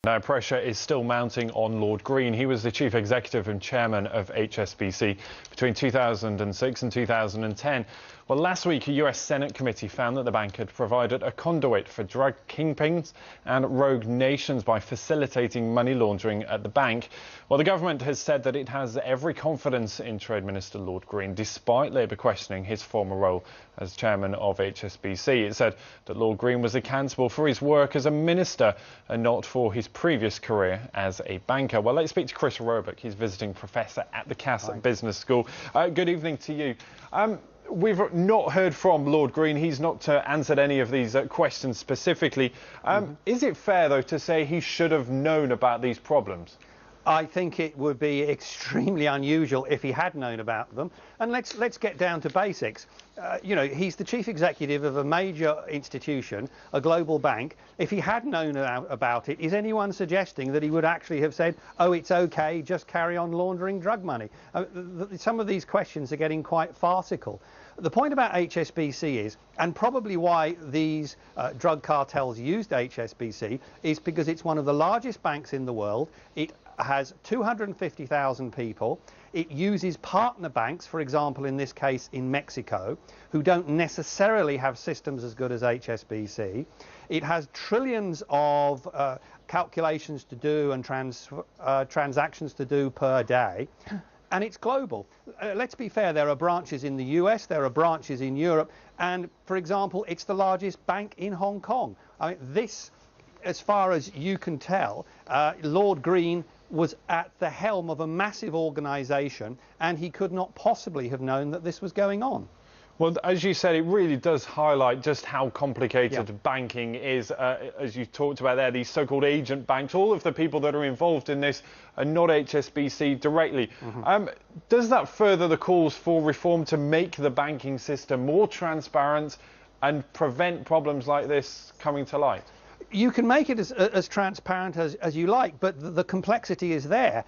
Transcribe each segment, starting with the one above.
Now, pressure is still mounting on Lord Green. He was the chief executive and chairman of HSBC between 2006 and 2010. Well, last week, a US Senate committee found that the bank had provided a conduit for drug kingpins and rogue nations by facilitating money laundering at the bank. Well, the government has said that it has every confidence in Trade Minister Lord Green, despite Labour questioning his former role as chairman of HSBC. It said that Lord Green was accountable for his work as a minister and not for his previous career as a banker. Well, let's speak to Chris Roebuck. He's visiting professor at the Cass Business School. Good evening to you. We've not heard from Lord Green. He's not answered any of these questions specifically. Is it fair, though, to say he should have known about these problems? I think it would be extremely unusual if he had known about them. And let's get down to basics. You know, he's the chief executive of a major institution, a global bank. If he had known about it, is anyone suggesting that he would actually have said, oh, it's OK, just carry on laundering drug money? Some of these questions are getting quite farcical. The point about HSBC is, and probably why these drug cartels used HSBC, is because it's one of the largest banks in the world. It has 250,000 people. It uses partner banks, for example, in this case in Mexico, who don't necessarily have systems as good as HSBC. It has trillions of calculations to do and transactions to do per day. And it's global. Let's be fair, there are branches in the US, there are branches in Europe, and, for example, it's the largest bank in Hong Kong. I mean, this, as far as you can tell, Lord Green was at the helm of a massive organisation, and he could not possibly have known that this was going on. Well, as you said, it really does highlight just how complicated banking is. As you talked about there, these so-called agent banks, all of the people that are involved in this are not HSBC directly. Does that further the calls for reform to make the banking system more transparent and prevent problems like this coming to light? You can make it as transparent as you like, but the complexity is there.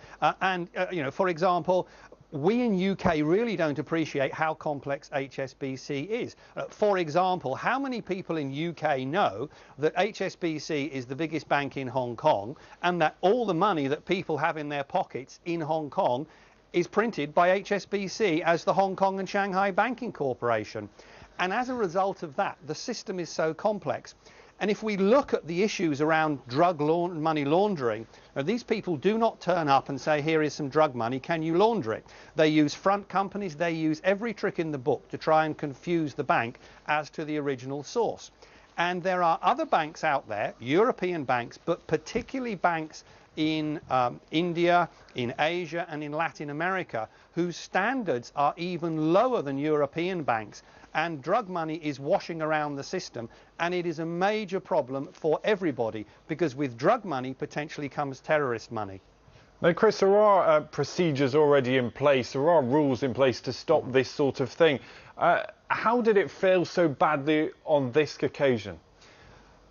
You know, for example, we in UK really don't appreciate how complex HSBC is. For example, how many people in UK know that HSBC is the biggest bank in Hong Kong and that all the money that people have in their pockets in Hong Kong is printed by HSBC as the Hong Kong and Shanghai Banking Corporation? And as a result of that, the system is so complex. And if we look at the issues around money laundering, these people do not turn up and say, here is some drug money, can you launder it? They use front companies, they use every trick in the book to try and confuse the bank as to the original source. And there are other banks out there, European banks, but particularly banks in India, in Asia and in Latin America, whose standards are even lower than European banks. And drug money is washing around the system, and it is a major problem for everybody, because with drug money potentially comes terrorist money. Now, Chris, there are procedures already in place, there are rules in place to stop this sort of thing. How did it fail so badly on this occasion?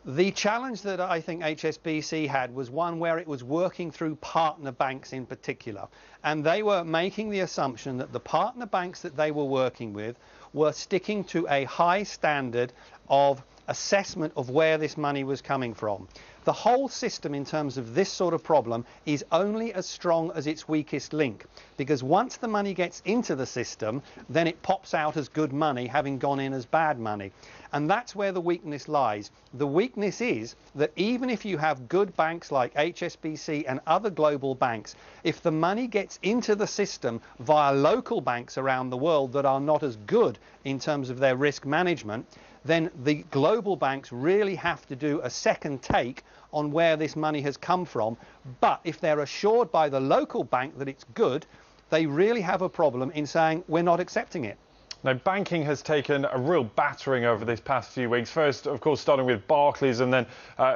The challenge that I think HSBC had was one where it was working through partner banks in particular, and they were making the assumption that the partner banks that they were working with were sticking to a high standard of assessment of where this money was coming from. The whole system in terms of this sort of problem is only as strong as its weakest link, because once the money gets into the system, then it pops out as good money having gone in as bad money. And that's where the weakness lies. The weakness is that even if you have good banks like HSBC and other global banks, if the money gets into the system via local banks around the world that are not as good in terms of their risk management, then the global banks really have to do a second take on where this money has come from. But if they're assured by the local bank that it's good, they really have a problem in saying, we're not accepting it. Now, banking has taken a real battering over these past few weeks. First, of course, starting with Barclays, and then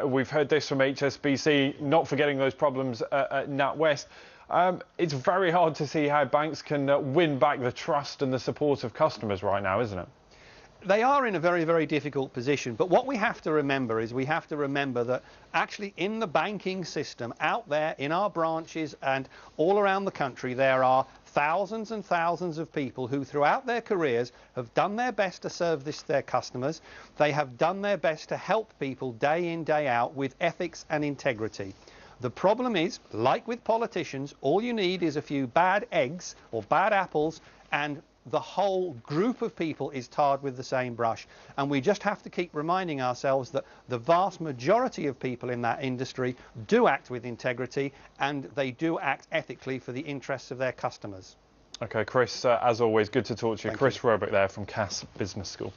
we've heard this from HSBC, not forgetting those problems at NatWest. It's very hard to see how banks can win back the trust and the support of customers right now, isn't it? They are in a very, very difficult position. But what we have to remember is that actually in the banking system out there in our branches and all around the country, there are thousands and thousands of people who throughout their careers have done their best to serve their customers. They have done their best to help people day in, day out with ethics and integrity. The problem is, like with politicians, all you need is a few bad eggs or bad apples, and the whole group of people is tarred with the same brush. And we just have to keep reminding ourselves that the vast majority of people in that industry do act with integrity, and they do act ethically for the interests of their customers. OK, Chris, as always, good to talk to you. Thank Chris you. Roebuck there from Cass Business School.